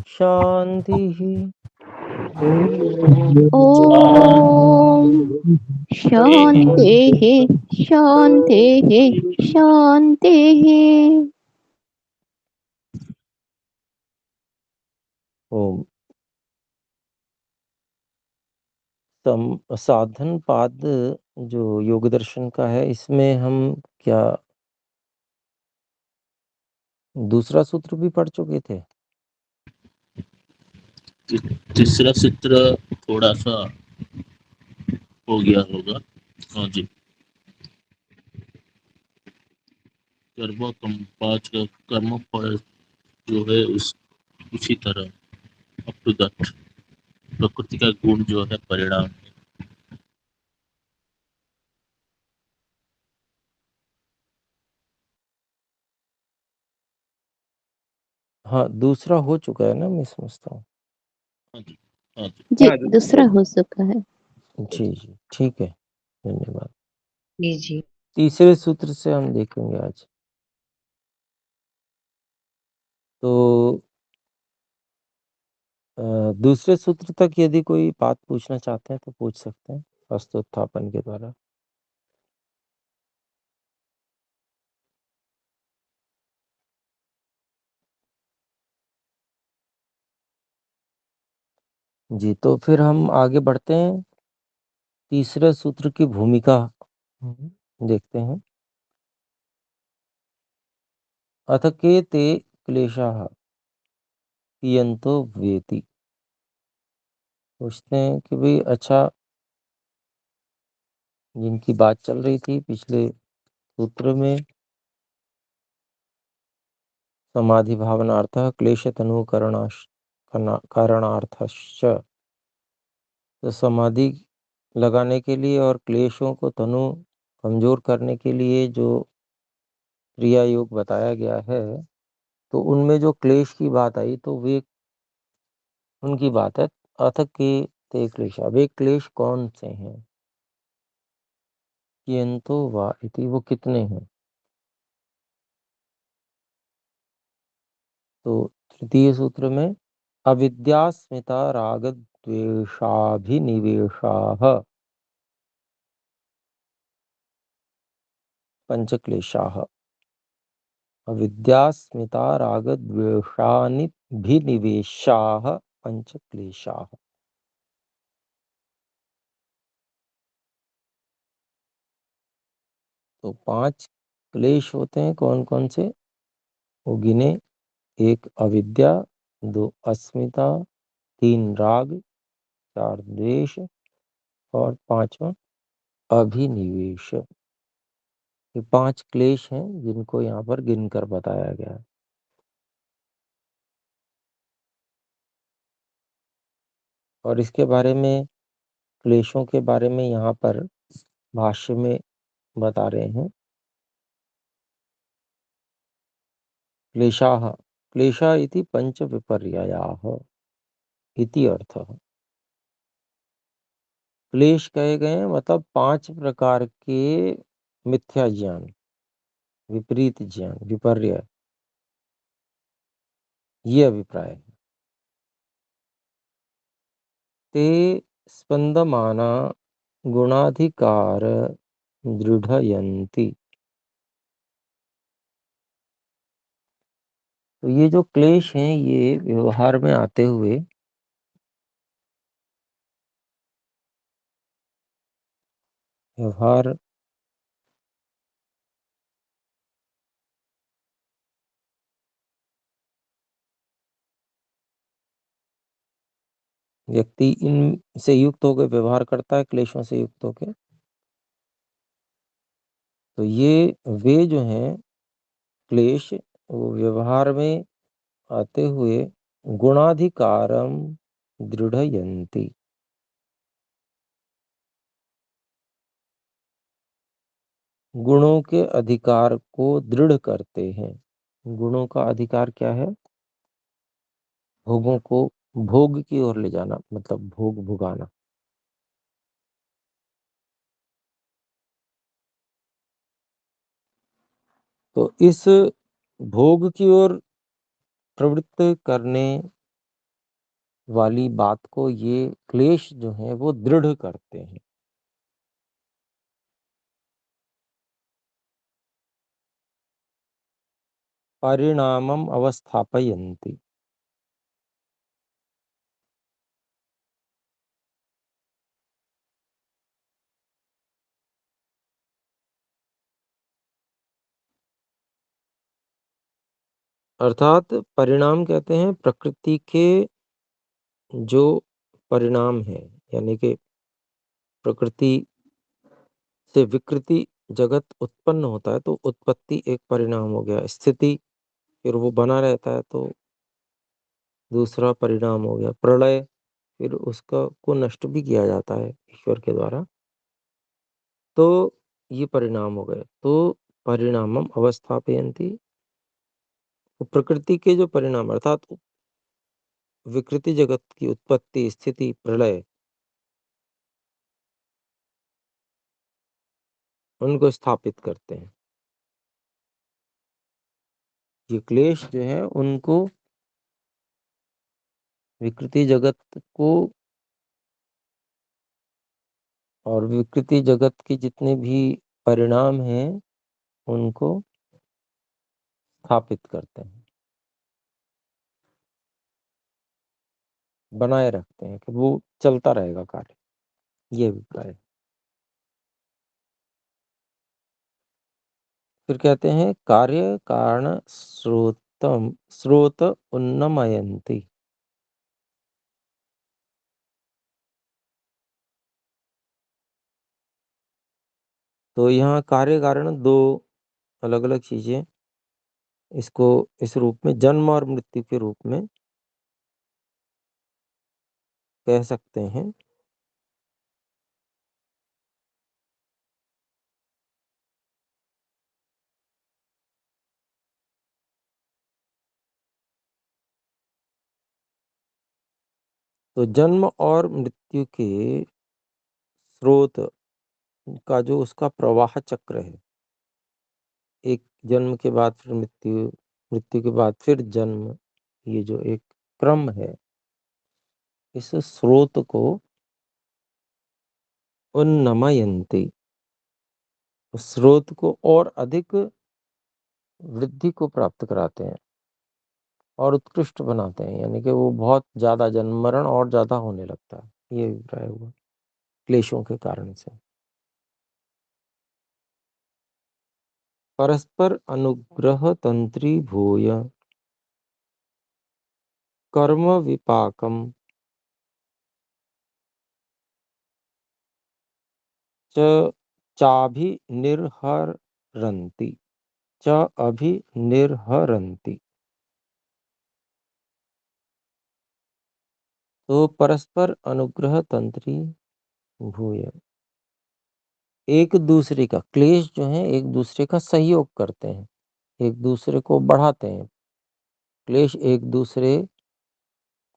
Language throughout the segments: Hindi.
शांति। ओम शांति शांति शांति। ओम। साधन पाद जो योग दर्शन का है, इसमें हम क्या दूसरा सूत्र भी पढ़ चुके थे? तीसरा सूत्र थोड़ा सा हो गया होगा। हाँ जी, कर्म फल जो है उसी तरह अप टू दैट प्रकृति का गुण जो है परिणाम है। हाँ, दूसरा हो चुका है ना, मैं समझता हूँ। हाँ जी, हाँ जी, जी दूसरा हो चुका है। जी जी, ठीक है, धन्यवाद। जी जी। तीसरे सूत्र से हम देखेंगे आज। तो दूसरे सूत्र तक यदि कोई बात पूछना चाहते हैं तो पूछ सकते हैं हस्तोत्थापन के द्वारा। जी, तो फिर हम आगे बढ़ते हैं। तीसरे सूत्र की भूमिका देखते हैं। अथ के ते क्लेशाः कियन्तो वेति। पूछते हैं कि भाई अच्छा, जिनकी बात चल रही थी पिछले सूत्र में, समाधि भावनार्थः क्लेश तनु कारणार्थश्च। तो समाधि लगाने के लिए और क्लेशों को तनु कमजोर करने के लिए जो क्रिया योग बताया गया है, तो उनमें जो क्लेश की बात आई तो वे उनकी बात है। अथ के ते क्लेशा, वे क्लेश कौन से हैं? कियंतो वा इति, वो कितने हैं? तो तृतीय सूत्र में अविद्यास्मिता राग द्वेषाभिनिवेशाः पंचक्लेशाः। अविद्यास्मिता राग द्वेषाभिनिवेशाः पंचक्लेशाः। तो 5 क्लेश होते हैं, कौन कौन से वो गिने? 1 अविद्या, 2 अस्मिता, 3 राग, 4 द्वेष और 5वां अभिनिवेश। ये 5 क्लेश हैं जिनको यहाँ पर गिनकर बताया गया है। और इसके बारे में, क्लेशों के बारे में यहाँ पर भाष्य में बता रहे हैं। क्लेशाः, क्लेशा इति पंच विपर्ययाः इति अर्थः। क्लेश कहे गए मतलब 5 प्रकार के मिथ्या ज्ञान, विपरीत ज्ञान, विपर्य, ये अभिप्राय है। ते स्पंदमाना गुणाधिकार दृढ़यन्ति। तो ये जो क्लेश हैं, ये व्यवहार में आते हुए व्यवहार व्यक्ति इन से युक्त होकर व्यवहार करता है, क्लेशों से युक्त होकर। तो ये वे जो हैं क्लेश, वो व्यवहार में आते हुए गुणाधिकारम दृढ़यन्ति, गुणों के अधिकार को दृढ़ करते हैं। गुणों का अधिकार क्या है? भोगों को भोग की ओर ले जाना, मतलब भोग भुगाना। तो इस भोग की ओर प्रवृत्त करने वाली बात को ये क्लेश जो है वो दृढ़ करते हैं। परिणामम अवस्थापयन्ति। अर्थात परिणाम कहते हैं प्रकृति के जो परिणाम है, यानी कि प्रकृति से विकृति जगत उत्पन्न होता है तो उत्पत्ति एक परिणाम हो गया, स्थिति फिर वो बना रहता है तो दूसरा परिणाम हो गया, प्रलय फिर उसका को नष्ट भी किया जाता है ईश्वर के द्वारा, तो ये परिणाम हो गए। तो परिणामम अवस्थापयन्ति, तो प्रकृति के जो परिणाम अर्थात विकृति जगत की उत्पत्ति स्थिति प्रलय उनको स्थापित करते हैं। ये क्लेश जो है उनको विकृति जगत को और विकृति जगत के जितने भी परिणाम हैं उनको स्थापित करते हैं, बनाए रखते हैं कि वो चलता रहेगा कार्य, ये अभिप्राय है। फिर कहते हैं कार्य कारण स्रोत उन्नमयन्ति। तो यहाँ कार्य कारण दो अलग अलग चीजें, इसको इस रूप में जन्म और मृत्यु के रूप में कह सकते हैं। तो जन्म और मृत्यु के स्रोत का जो उसका प्रवाह चक्र है, एक जन्म के बाद फिर मृत्यु, मृत्यु के बाद फिर जन्म, ये जो एक क्रम है, इस स्रोत को उन्नमयन्ति, उस स्रोत को और अधिक वृद्धि को प्राप्त कराते हैं और उत्कृष्ट बनाते हैं, यानी कि वो बहुत ज्यादा जन्म मरण और ज्यादा होने लगता है। ये अभिप्राय हुआ क्लेशों के कारण से। परस्पर अनुग्रह तंत्री भूय कर्म विपाकम च चाभिनिर्हरन्ति च अभिनिर्हरन्ति। तो परस्पर अनुग्रह तंत्री भूय, एक दूसरे का क्लेश जो है एक दूसरे का सहयोग करते हैं, एक दूसरे को बढ़ाते हैं, क्लेश एक दूसरे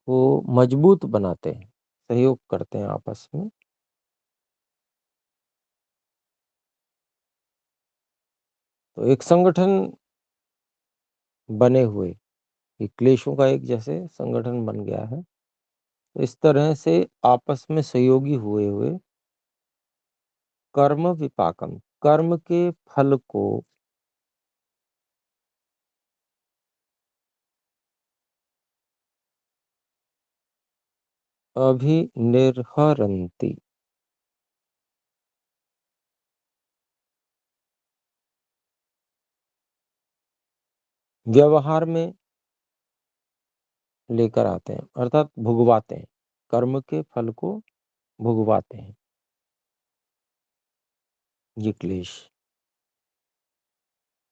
को मजबूत बनाते हैं, सहयोग करते हैं आपस में। तो एक संगठन बने हुए, ये क्लेशों का एक जैसे संगठन बन गया है, तो इस तरह से आपस में सहयोगी हुए हुए कर्म विपाकम, कर्म के फल को अभिनिर्हरन्ति, व्यवहार में लेकर आते हैं, अर्थात भुगवाते हैं, कर्म के फल को भुगवाते हैं ये क्लेश।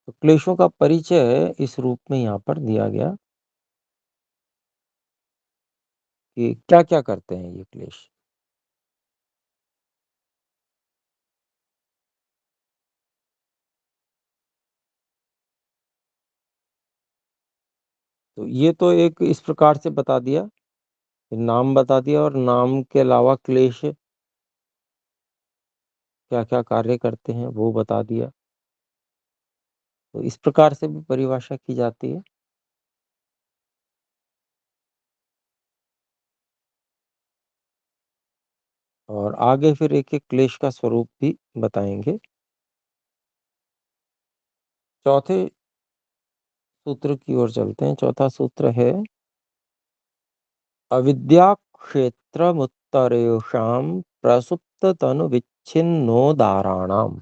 तो क्लेशों का परिचय इस रूप में यहाँ पर दिया गया कि क्या क्या करते हैं ये क्लेश। तो ये तो एक इस प्रकार से बता दिया, नाम बता दिया, और नाम के अलावा क्लेश क्या क्या कार्य करते हैं वो बता दिया। तो इस प्रकार से भी परिभाषा की जाती है। और आगे फिर एक एक क्लेश का स्वरूप भी बताएंगे। चौथे सूत्र की ओर चलते हैं। चौथा सूत्र है अविद्या क्षेत्रमुत्तरेषां प्रसुप्त तनु विच्छिन्नोदाराणाम।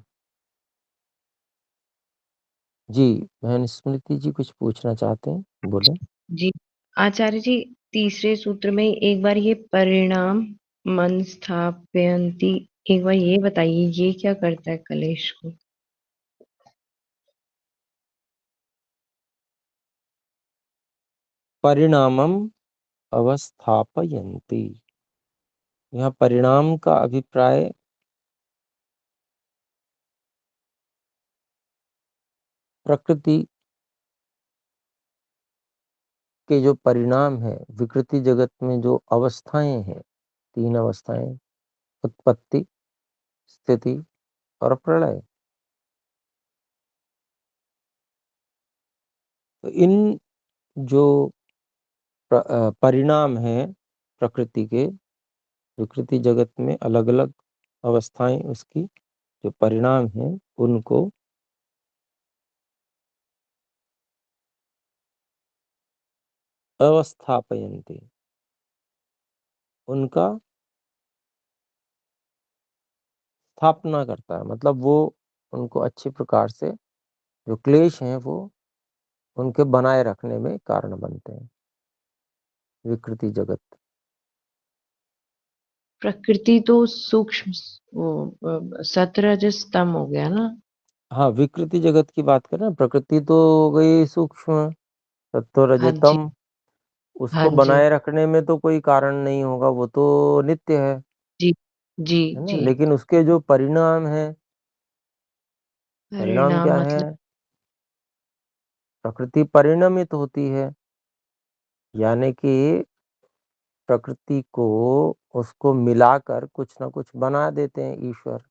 जी, बहन स्मृति जी कुछ पूछना चाहते हैं, बोले। जी आचार्य जी, तीसरे सूत्र में एक बार ये परिणाम मन स्थापयन्ति, एक बार ये बताइए ये क्या करता है कलेश को? परिणामम अवस्थापयन्ति। यहाँ परिणाम का अभिप्राय प्रकृति के जो परिणाम है, विकृति जगत में जो अवस्थाएं हैं, 3 अवस्थाएं, उत्पत्ति, स्थिति और प्रलय। तो इन जो परिणाम है प्रकृति के, विकृति जगत में अलग अलग अवस्थाएं, उसकी जो परिणाम है उनको अवस्थापयन्ति, उनका स्थापना करता है। मतलब वो उनको अच्छी प्रकार से, जो क्लेश हैं वो उनके बनाए रखने में कारण बनते हैं, विकृति जगत। प्रकृति तो सूक्ष्म वो सतरजस तम हो गया ना। हाँ, विकृति जगत की बात करें, प्रकृति तो हो गई सूक्ष्म, सत्व हाँ जी। रजतम। हाँ उसको जी। बनाए रखने में तो कोई कारण नहीं होगा, वो तो नित्य है जी जी है ना। जी। लेकिन उसके जो परिणाम है, परिणाम परिणाम क्या है? मतलब? प्रकृति परिणमित होती है, यानी कि प्रकृति को, उसको मिलाकर कुछ ना कुछ बना देते हैं ईश्वर।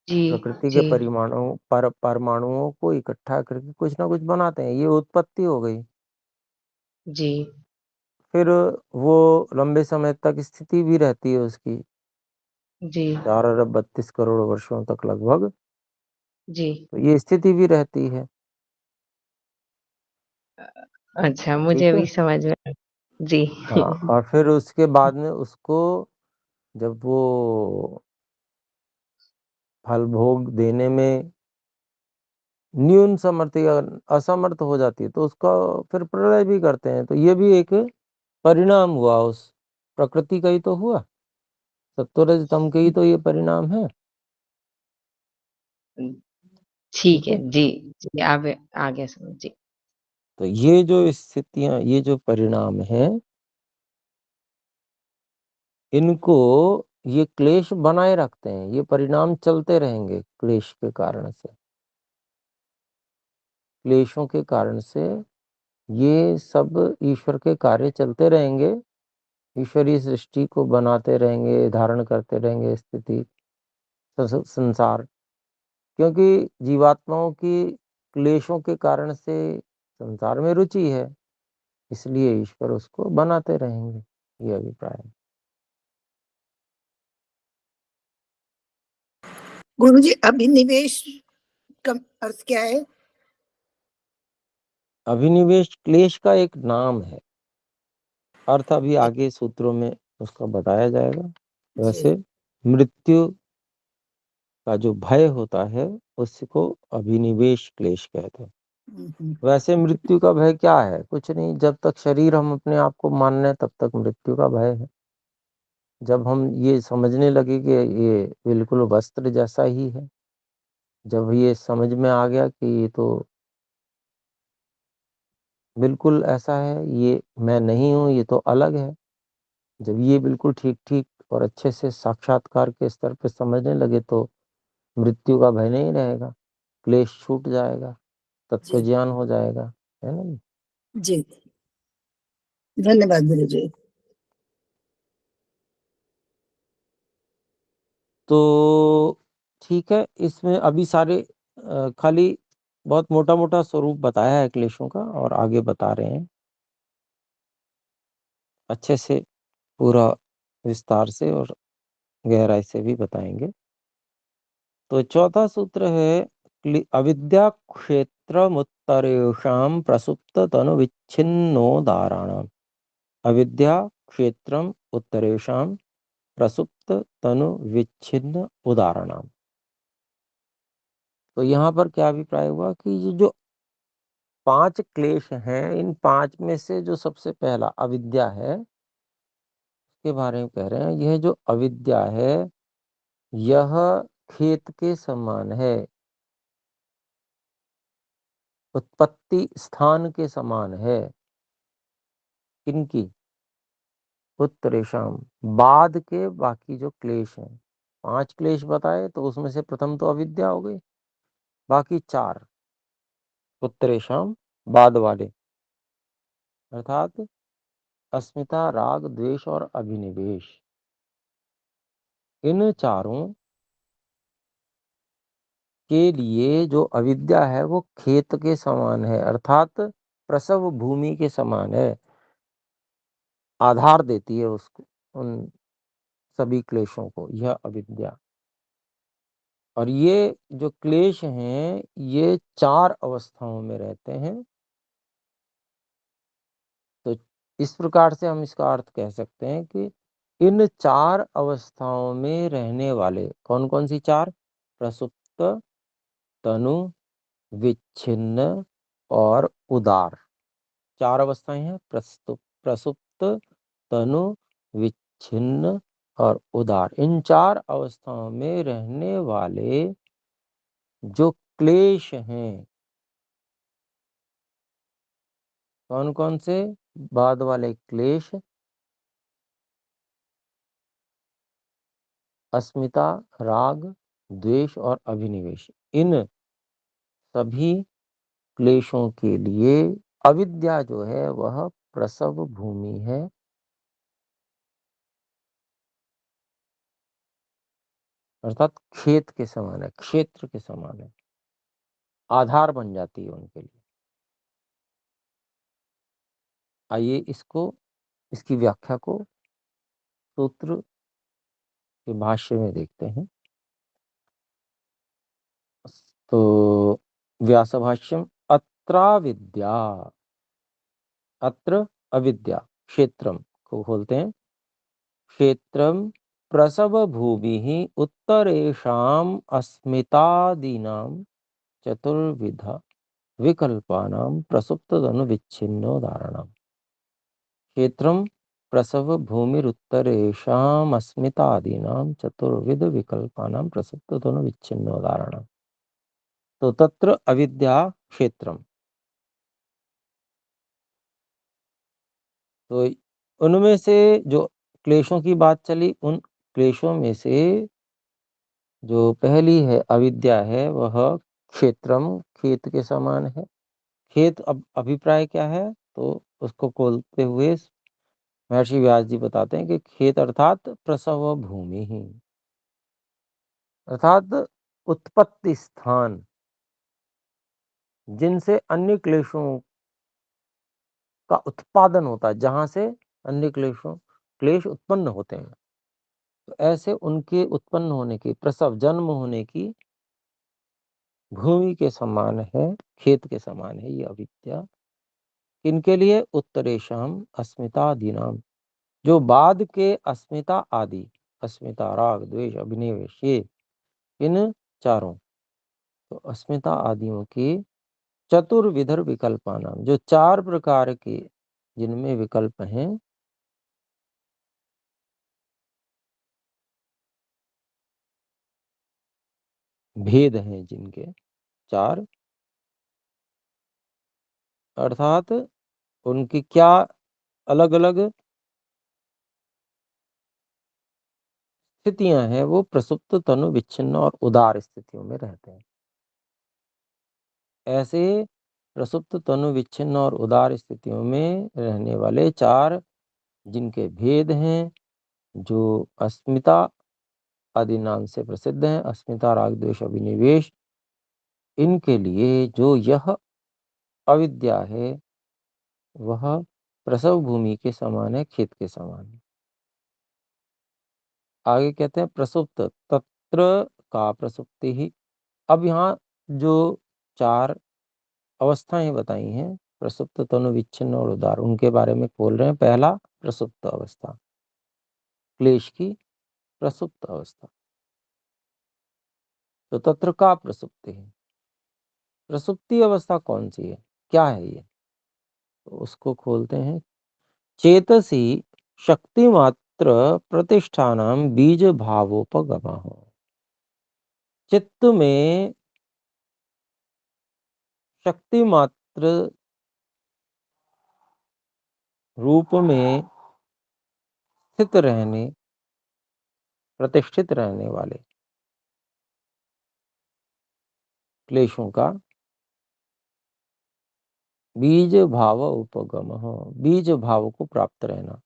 जी प्रकृति के जी परमाणुओं को इकट्ठा करके कुछ ना कुछ बनाते हैं, ये उत्पत्ति हो गई। जी फिर वो लंबे समय तक स्थिति भी रहती है उसकी, जी 4 अरब 32 करोड़ वर्षों तक लगभग, जी। तो ये स्थिति भी रहती है। अच्छा, मुझे ठीक अभी है। समझ में आया। जी। हाँ, और फिर उसके बाद में उसको, जब वो फल भोग देने में न्यून समर्थ या असमर्थ हो जाती है, तो उसका फिर प्रलय भी करते हैं। तो ये भी एक परिणाम हुआ, उस प्रकृति का ही तो हुआ, सत्वरज तम के ही तो ये परिणाम है। ठीक ठीक है है। जी। जी अब आ गया समझ जी। तो ये जो स्थितियां, ये जो परिणाम हैं, इनको ये क्लेश बनाए रखते हैं। ये परिणाम चलते रहेंगे क्लेश के कारण से, क्लेशों के कारण से ये सब ईश्वर के कार्य चलते रहेंगे। ईश्वरीय सृष्टि को बनाते रहेंगे, धारण करते रहेंगे स्थिति, संसार। क्योंकि जीवात्माओं की क्लेशों के कारण से संसार में रुचि है, इसलिए ईश्वर उसको बनाते रहेंगे, ये अभिप्राय है। गुरुजी, अभिनिवेश का अर्थ क्या है? अभिनिवेश क्लेश का एक नाम है, अर्थ अभी आगे सूत्रों में उसका बताया जाएगा। जी। वैसे मृत्यु का जो भय होता है उसको अभिनिवेश क्लेश कहते हैं। हम्म, वैसे मृत्यु का भय क्या है? कुछ नहीं, जब तक शरीर हम अपने आप को मान रहे हैं तब तक मृत्यु का भय है। जब हम ये समझने लगे कि ये बिल्कुल वस्त्र जैसा ही है, जब ये समझ में आ गया कि ये तो बिल्कुल ऐसा है, ये मैं नहीं हूँ, ये तो अलग है, जब ये बिल्कुल ठीक ठीक और अच्छे से साक्षात्कार के स्तर पे समझने लगे, तो मृत्यु का भय नहीं रहेगा, क्लेश छूट जाएगा, तत्व जी ज्ञान हो जाएगा, है ना। जी। धन्यवाद गुरुजी। तो ठीक है, इसमें अभी सारे खाली बहुत मोटा मोटा स्वरूप बताया है क्लेशों का, और आगे बता रहे हैं अच्छे से, पूरा विस्तार से और गहराई से भी बताएंगे। तो चौथा सूत्र है अविद्या क्षेत्रमुत्तरेषां प्रसुप्त तनु विच्छिन्नोदाहरणम्। अविद्या क्षेत्रम उत्तरेषां प्रसुप्त तनु विच्छिन्न उदाहरणम्। तो यहाँ पर क्या अभिप्राय हुआ कि ये जो 5 क्लेश हैं, इन 5 में से जो सबसे पहला अविद्या है, उसके बारे में कह रहे हैं। यह जो अविद्या है, यह खेत के समान है, उत्पत्ति स्थान के समान है। किनकी? उत्तरेषाम, बाद के बाकी जो क्लेश हैं। 5 क्लेश बताए, तो उसमें से प्रथम तो अविद्या हो गई, बाकी 4 उत्तरेषाम बाद वाले, अर्थात अस्मिता, राग, द्वेष और अभिनिवेश। इन चारों के लिए जो अविद्या है वो खेत के समान है, अर्थात प्रसव भूमि के समान है, आधार देती है उसको, उन सभी क्लेशों को, यह अविद्या। और ये जो क्लेश हैं, ये 4 अवस्थाओं में रहते हैं। तो इस प्रकार से हम इसका अर्थ कह सकते हैं कि इन 4 अवस्थाओं में रहने वाले, कौन कौन सी 4? प्रसुप्त, तनु, विच्छिन्न और उदार। 4 अवस्थाएं हैं, प्रसुप्त, तनु, विच्छिन्न और उदार। इन 4 अवस्थाओं में रहने वाले जो क्लेश हैं, कौन कौन से? बाद वाले क्लेश, अस्मिता, राग, द्वेष और अभिनिवेश। इन सभी क्लेशों के लिए अविद्या जो है वह प्रसव भूमि है, अर्थात खेत के समान है, क्षेत्र के समान है, आधार बन जाती है उनके लिए। आइए इसकी व्याख्या को सूत्र के भाष्य में देखते हैं। तो व्यास भाष्यम, अत्राविद्या, अत्र अविद्या, क्षेत्रम को बोलते हैं, क्षेत्रम प्रसव भूमि उत्तरेषाम अस्मितादीनां चतुर्विधा विकल्पानां प्रसुप्ततनु विच्छिन्नोदाहरणम्। क्षेत्रम प्रसव भूमिरुत्तरेषाम् अस्मितादीनां चतुर्विध विकल्पानां प्रसुप्ततनु विच्छिन्नोदाहरणम्। तो तत्र अविद्या क्षेत्रम। तो उनमें से जो क्लेशों की बात चली, उन क्लेशों में से जो पहली है अविद्या है, वह क्षेत्रम, खेत के समान है। खेत अब अभिप्राय क्या है? तो उसको खोलते हुए महर्षि व्यास जी बताते हैं कि खेत अर्थात प्रसव भूमि ही, अर्थात उत्पत्ति स्थान, जिनसे अन्य क्लेशों का उत्पादन होता है, जहां से अन्य क्लेश उत्पन्न होते हैं। तो ऐसे उनके उत्पन्न होने की, प्रसव जन्म होने की भूमि के समान है, खेत के समान है ये अविद्या। किनके लिए? उत्तरेशम अस्मितादीनाम, जो बाद के अस्मिता आदि, अस्मिता, राग, द्वेष, अभिनिवेश, ये इन चारों, तो अस्मिता आदियों की चतुर्विधर विकल्पानाम, जो 4 प्रकार के जिनमें विकल्प हैं, भेद हैं जिनके 4, अर्थात उनकी क्या अलग अलग स्थितियां हैं, वो प्रसुप्त, तनु, विच्छिन्न और उदार स्थितियों में रहते हैं। ऐसे प्रसुप्त, तनु, विच्छिन्न और उदार स्थितियों में रहने वाले 4 जिनके भेद हैं, जो अस्मिता आदि नाम से प्रसिद्ध हैं, अस्मिता, राग, द्वेष, अभिनिवेश, इनके लिए जो यह अविद्या है वह प्रसव भूमि के समान है, खेत के समान है। आगे कहते हैं प्रसुप्त तत्र का प्रसुप्ति ही। अब यहाँ जो 4 अवस्थाएं बताई हैं, प्रसुप्त, तनु, विच्छिन्न और उदार, उनके बारे में बोल रहे हैं। पहला प्रसुप्त अवस्था, क्लेश की प्रसुप्त अवस्था। तो तत्र का प्रसुप्ति है, प्रसुप्ति अवस्था कौन सी है, क्या है ये? तो उसको खोलते हैं। चेतसी शक्ति मात्र प्रतिष्ठानम बीज भावोपगमः। चित्त में शक्ति मात्र रूप में स्थित रहने, प्रतिष्ठित रहने वाले क्लेशों का बीज भाव उपगमः, बीज भाव को प्राप्त रहना।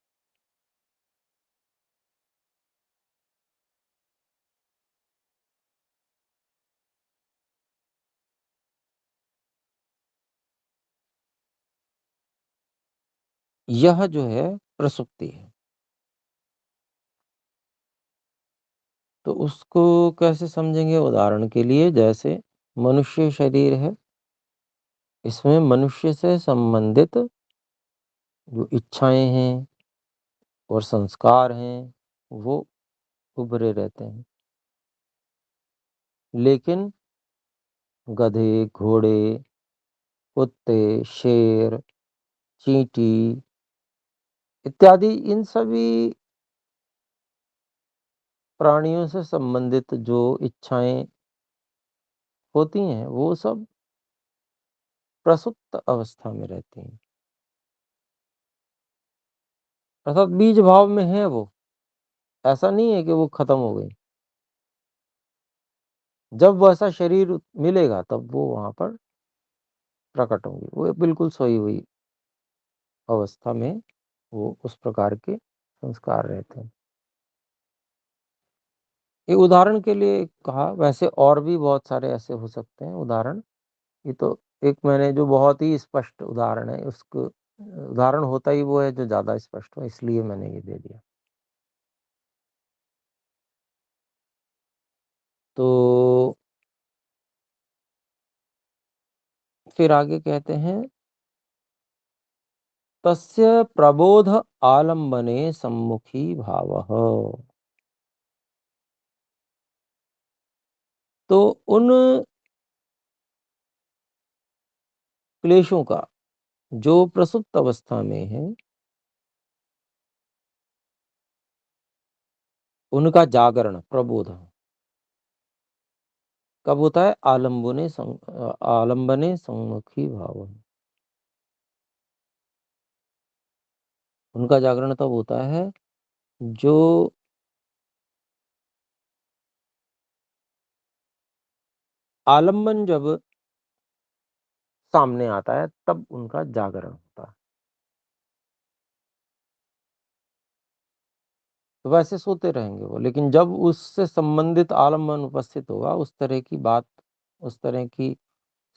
यह जो है प्रसुप्ति है। तो उसको कैसे समझेंगे? उदाहरण के लिए जैसे मनुष्य शरीर है, इसमें मनुष्य से संबंधित जो इच्छाएं हैं और संस्कार हैं वो उभरे रहते हैं। लेकिन गधे, घोड़े, कुत्ते, शेर, चींटी इत्यादि इन सभी प्राणियों से संबंधित जो इच्छाएं होती हैं वो सब प्रसुप्त अवस्था में रहती हैं, अर्थात बीज भाव में है वो। ऐसा नहीं है कि वो खत्म हो गई। जब वैसा शरीर मिलेगा तब वो वहां पर प्रकट होंगी। वो बिल्कुल सोई हुई अवस्था में वो उस प्रकार के संस्कार रहते हैं। ये उदाहरण के लिए कहा, वैसे और भी बहुत सारे ऐसे हो सकते हैं उदाहरण। ये तो एक मैंने जो बहुत ही स्पष्ट उदाहरण है, उसको उदाहरण होता ही वो है जो ज्यादा स्पष्ट हो, इसलिए मैंने ये दे दिया। तो फिर आगे कहते हैं तस्य प्रबोध आलम्बने सम्मुखी भावः। तो उन क्लेशों का जो प्रसुप्त अवस्था में है, उनका जागरण, प्रबोध कब होता है? आलम्बने सम्मुखी भाव। उनका जागरण तब होता है जो आलम्बन जब सामने आता है तब उनका जागरण होता है। तो वैसे सोते रहेंगे वो, लेकिन जब उससे संबंधित आलम्बन उपस्थित होगा, उस तरह की बात, उस तरह की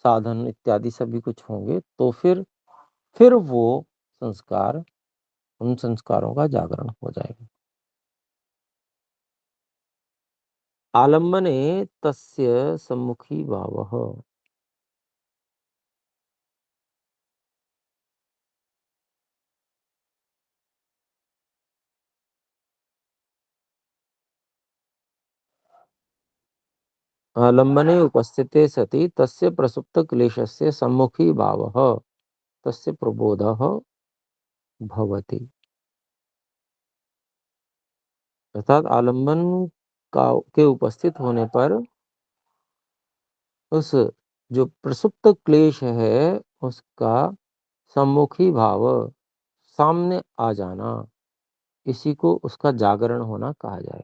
साधन इत्यादि सभी कुछ होंगे, तो फिर वो संस्कार, उन संस्कारों का जागरण हो जाएगा। आलम्बने तस्य सम्मुखी भावः। आलम्बने उपस्थिते सति तस्य प्रसुप्त क्लेशस्य सम्मुखी भावः तस्य प्रबोधः भवति। अर्थात आलम्बन का के उपस्थित होने पर उस जो प्रसुप्त क्लेश है उसका सम्मुखी भाव, सामने आ जाना, इसी को उसका जागरण होना कहा जाए।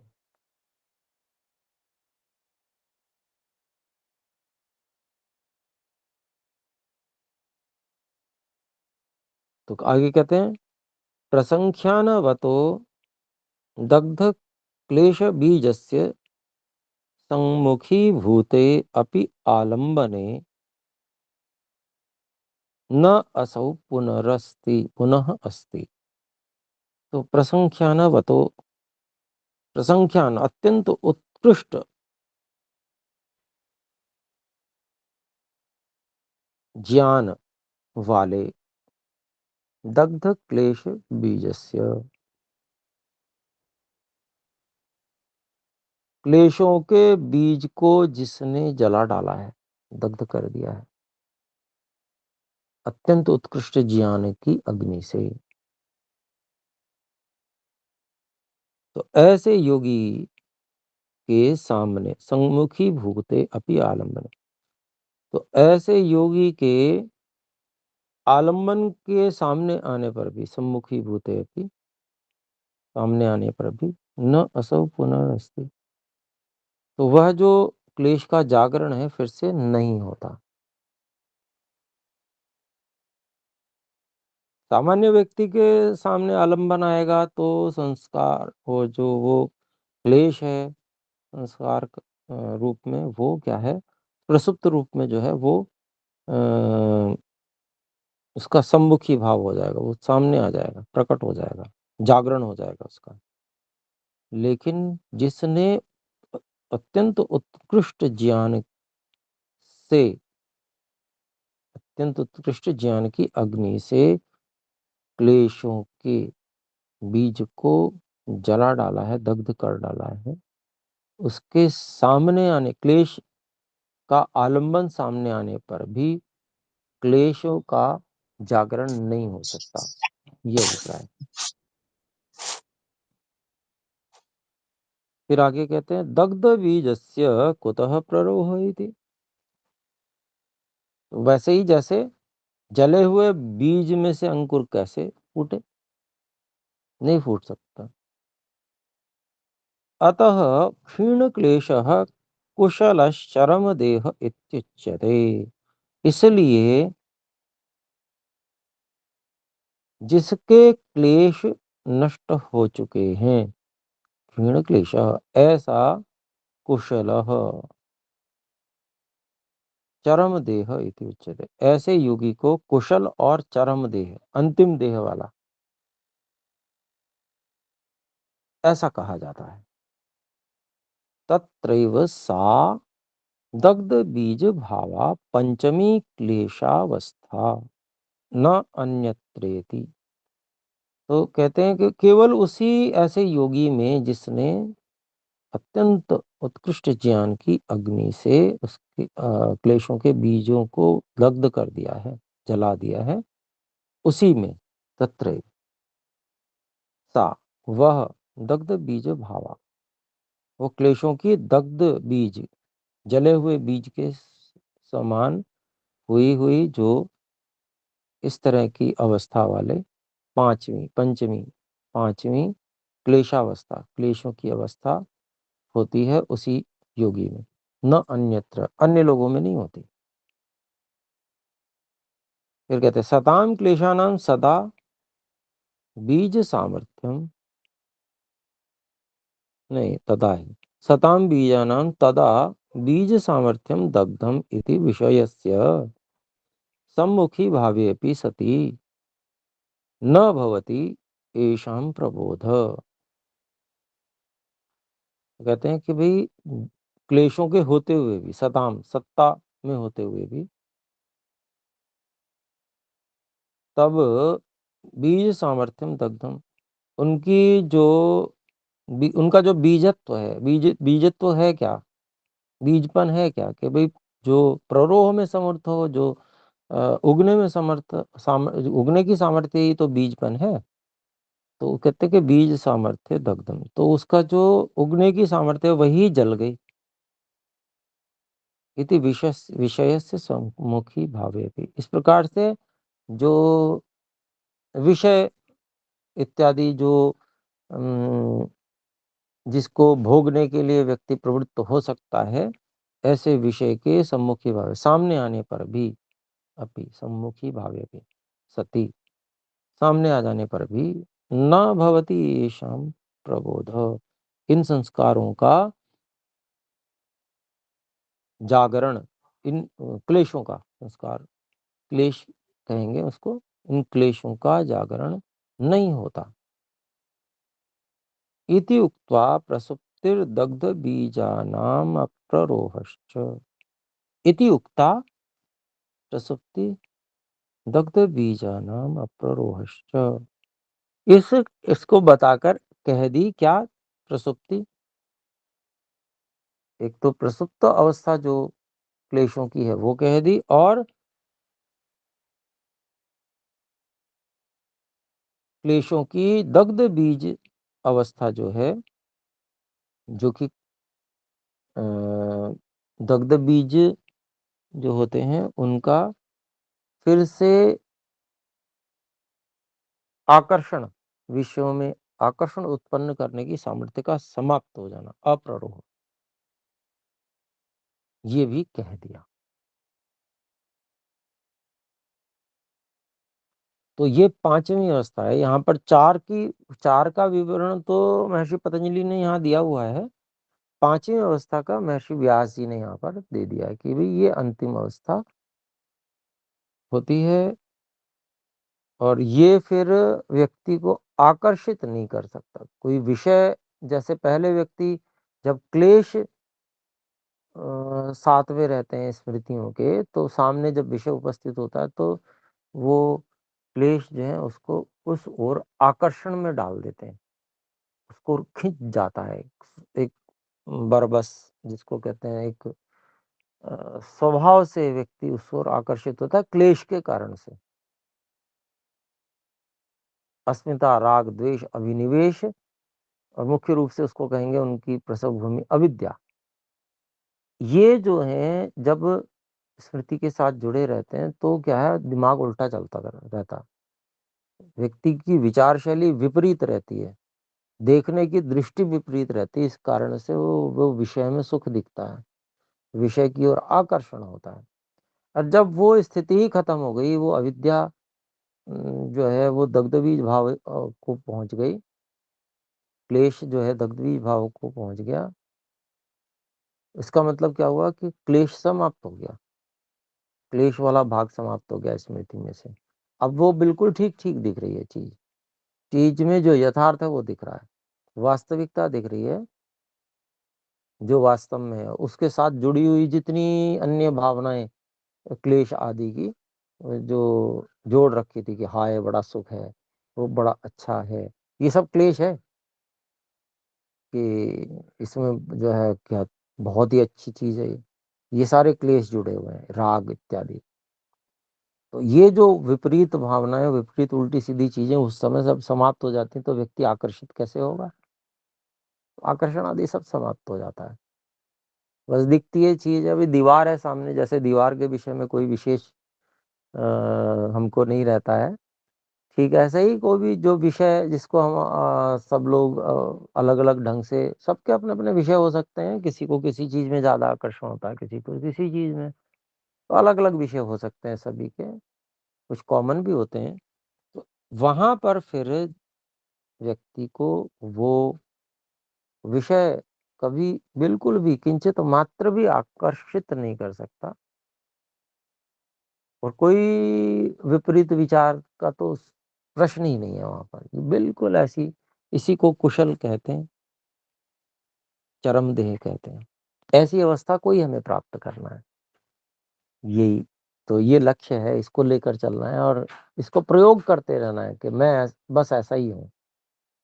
तो आगे कहते हैं प्रसंख्यानवतो दग्ध क्लेश बीजस्य सम्मुखी भूते अपि आलम्बने न असौ पुनः अस्ति। तो प्रसंख्यानवतो प्रसंख्यान अत्यंत उत्कृष्ट ज्ञान वाले दग्ध क्लेश बीजस्य, क्लेशों के बीज को जिसने जला डाला है, दग्ध कर दिया है, अत्यंत उत्कृष्ट ज्ञान की अग्नि से। तो ऐसे योगी के सामने सम्मुखी भूते अपि आलम्बन, तो ऐसे योगी के आलम्बन के सामने आने पर भी, सम्मुखी भूते अपि, सामने आने पर भी, न असौ पुनरस्ति, तो वह जो क्लेश का जागरण है फिर से नहीं होता। सामान्य व्यक्ति के सामने आलम्बन आएगा तो संस्कार वो जो वो क्लेश है संस्कार रूप में, वो क्या है, प्रसुप्त रूप में जो है वो उसका सम्मुखी भाव हो जाएगा, वो सामने आ जाएगा, प्रकट हो जाएगा, जागरण हो जाएगा उसका। लेकिन जिसने अत्यंत उत्कृष्ट ज्ञान से, अत्यंत उत्कृष्ट ज्ञान की अग्नि से क्लेशों के बीज को जला डाला है, दग्ध कर डाला है, उसके सामने आने, क्लेश का आलंबन सामने आने पर भी क्लेशों का जागरण नहीं हो सकता, ये अभिप्राय। फिर आगे कहते हैं दग्ध बीजस्य कुतः प्ररोह इति, वैसे ही जैसे जले हुए बीज में से अंकुर कैसे फूटे, नहीं फूट सकता। अतः क्षीण क्लेशः कुशलश्चरम देह इत्युच्यते, इसलिए जिसके क्लेश नष्ट हो चुके हैं, क्षीण क्लेशः, ऐसा कुशलः चरम देह इति उच्यते, ऐसे योगी को कुशल और चरम देह, अंतिम देह वाला, ऐसा कहा जाता है। तत्रैव सा दग्ध बीज भावा पंचमी क्लेशावस्था न अन्यत्रेति, तो कहते हैं कि केवल उसी ऐसे योगी में जिसने अत्यंत उत्कृष्ट ज्ञान की अग्नि से उसके क्लेशों के बीजों को दग्ध कर दिया है, जला दिया है, उसी में तत्र सा, वह दग्ध बीज भावा, वो क्लेशों की दग्ध बीज, जले हुए बीज के समान हुई हुई जो इस तरह की अवस्था वाले पांचवी क्लेशावस्था, क्लेशों की अवस्था होती है उसी योगी में, न अन्यत्र, अन्य लोगों में नहीं होती। फिर कहते हैं सताम क्लेशानाम सदा बीज सामर्थ्यम, नहीं तदा ही, सताम बीजानाम तदा बीज सामर्थ्यम दग्धम इति विषयस्य सम्मुखी भावेपि सति न भवति एषां प्रबोध, कहते हैं कि भाई क्लेशों के होते हुए भी, सताम, सत्ता में होते हुए भी, तब बीज सामर्थ्यम दग्धम, उनकी जो उनका जो बीजत्व है, बीजत्व है क्या, बीजपन है क्या, कि भाई जो प्ररोह में समर्थ हो, जो उगने में समर्थ, उगने की सामर्थ्य ही तो बीजपन है। तो कहते कि बीज सामर्थ्य दग्धम, तो उसका जो उगने की सामर्थ्य वही जल गई, इति विषय से सम्मुखी भावे भी, इस प्रकार से जो विषय इत्यादि जो जिसको भोगने के लिए व्यक्ति प्रवृत्त हो सकता है, ऐसे विषय के सम्मुखी भाव, सामने आने पर भी, अपि सम्मुखी भावे भी सती, सामने आ जाने पर भी, न भवति येषां प्रबोध, इन संस्कारों का जागरण, इन क्लेशों का संस्कार, क्लेश कहेंगे उसको, इन क्लेशों का जागरण नहीं होता। इति उक्त्वा प्रसुप्तिर्दग्ध बीजानाम अप्ररोहश्च। इति उक्ता प्रसुप्ति दग्ध बीजानाम अप्ररोहश्च। इसको बताकर कह दी क्या प्रसुप्ति। एक तो प्रसुप्त अवस्था जो क्लेशों की है वो कह दी, और क्लेशों की दग्ध बीज अवस्था जो है, जो कि दग्ध बीज जो होते हैं उनका फिर से आकर्षण, विषयों में आकर्षण उत्पन्न करने की सामर्थ्य का समाप्त हो जाना, अप्ररोह, ये भी कह दिया। तो ये पांचवी अवस्था है। यहाँ पर चार का विवरण तो महर्षि पतंजलि ने यहाँ दिया हुआ है, पांचवी अवस्था का महर्षि व्यास जी ने यहाँ पर दे दिया है कि भाई ये अंतिम अवस्था होती है, और ये फिर व्यक्ति को आकर्षित नहीं कर सकता कोई विषय। जैसे पहले व्यक्ति जब क्लेश साथ में रहते हैं स्मृतियों के, तो सामने जब विषय उपस्थित होता है तो वो क्लेश जो है उसको उस ओर आकर्षण में डाल देते हैं, उसको खींच जाता है। एक बरबस जिसको कहते हैं, एक स्वभाव से व्यक्ति उस ओर आकर्षित होता है क्लेश के कारण से। अस्मिता, राग, द्वेष, अभिनिवेश, और मुख्य रूप से उसको कहेंगे उनकी प्रसव भूमि अविद्या। ये जो है जब स्मृति के साथ जुड़े रहते हैं तो क्या है, दिमाग उल्टा चलता रहता, व्यक्ति की विचार शैली विपरीत रहती है, देखने की दृष्टि विपरीत रहती है। इस कारण से वो विषय में सुख दिखता है, विषय की ओर आकर्षण होता है। और जब वो स्थिति ही खत्म हो गई, वो अविद्या जो है वो दग्धबीज भाव को पहुंच गई, क्लेश जो है दग्धबीज भाव को पहुंच गया, इसका मतलब क्या हुआ कि क्लेश समाप्त हो गया, क्लेश वाला भाग समाप्त हो गया स्मृति में से। अब वो बिल्कुल ठीक ठीक दिख रही है चीज में जो यथार्थ है वो दिख रहा है, वास्तविकता दिख रही है जो वास्तव में है। उसके साथ जुड़ी हुई जितनी अन्य भावनाएं क्लेश आदि की जो जोड़ रखी थी कि हाय बड़ा सुख है, वो बड़ा अच्छा है, ये सब क्लेश है कि इसमें जो है क्या बहुत ही अच्छी चीज है, ये सारे क्लेश जुड़े हुए हैं, राग इत्यादि। तो ये जो विपरीत भावनाएं, विपरीत उल्टी सीधी चीजें उस समय सब समाप्त हो जाती हैं, तो व्यक्ति आकर्षित कैसे होगा, आकर्षण आदि सब समाप्त हो जाता है। बस दिखती है चीज, अभी दीवार है सामने, जैसे दीवार के विषय में कोई विशेष हमको नहीं रहता है, ठीक है, ऐसे ही कोई भी जो विषय जिसको हम सब लोग अलग अलग ढंग से, सबके अपने अपने विषय हो सकते हैं, किसी को किसी चीज में ज्यादा आकर्षण होता है, किसी को किसी चीज में, तो अलग अलग विषय हो सकते हैं सभी के, कुछ कॉमन भी होते हैं। तो वहां पर फिर व्यक्ति को वो विषय कभी बिल्कुल भी किंचित मात्र भी आकर्षित नहीं कर सकता, और कोई विपरीत विचार का तो प्रश्न ही नहीं है वहां पर, बिल्कुल ऐसी, इसी को कुशल कहते हैं, चरम देह कहते हैं। ऐसी अवस्था को ही हमें प्राप्त करना है, यही तो ये लक्ष्य है, इसको लेकर चलना है और इसको प्रयोग करते रहना है कि मैं बस ऐसा ही हूँ।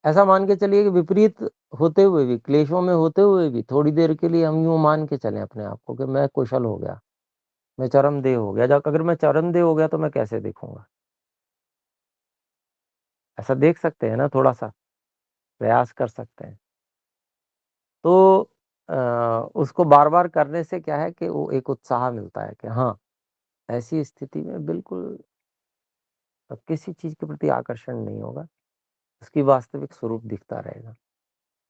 ऐसा मान के चलिए कि विपरीत होते हुए भी, क्लेशों में होते हुए भी थोड़ी देर के लिए हम यूं मान के चलें अपने आप को कि मैं कुशल हो गया, मैं चरमदेह हो गया। जब अगर मैं चरमदेह हो गया तो मैं कैसे देखूंगा, ऐसा देख सकते हैं ना, थोड़ा सा प्रयास कर सकते हैं। तो उसको बार बार करने से क्या है कि वो एक उत्साह मिलता है कि हाँ, ऐसी स्थिति में बिल्कुल किसी चीज के प्रति आकर्षण नहीं होगा, उसकी वास्तविक स्वरूप दिखता रहेगा।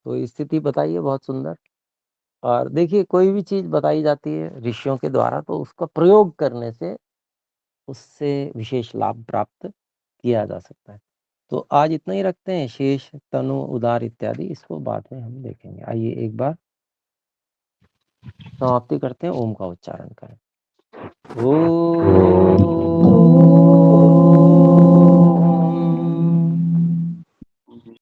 तो स्थिति बताइए बहुत सुंदर। और देखिए कोई भी चीज बताई जाती है ऋषियों के द्वारा, तो उसका प्रयोग करने से उससे विशेष लाभ प्राप्त किया जा सकता है। तो आज इतना ही रखते हैं, शेष तनु उदार इत्यादि इसको बाद में हम देखेंगे। आइए एक बार समाप्ति करते हैं, ओम का उच्चारण करें। ओ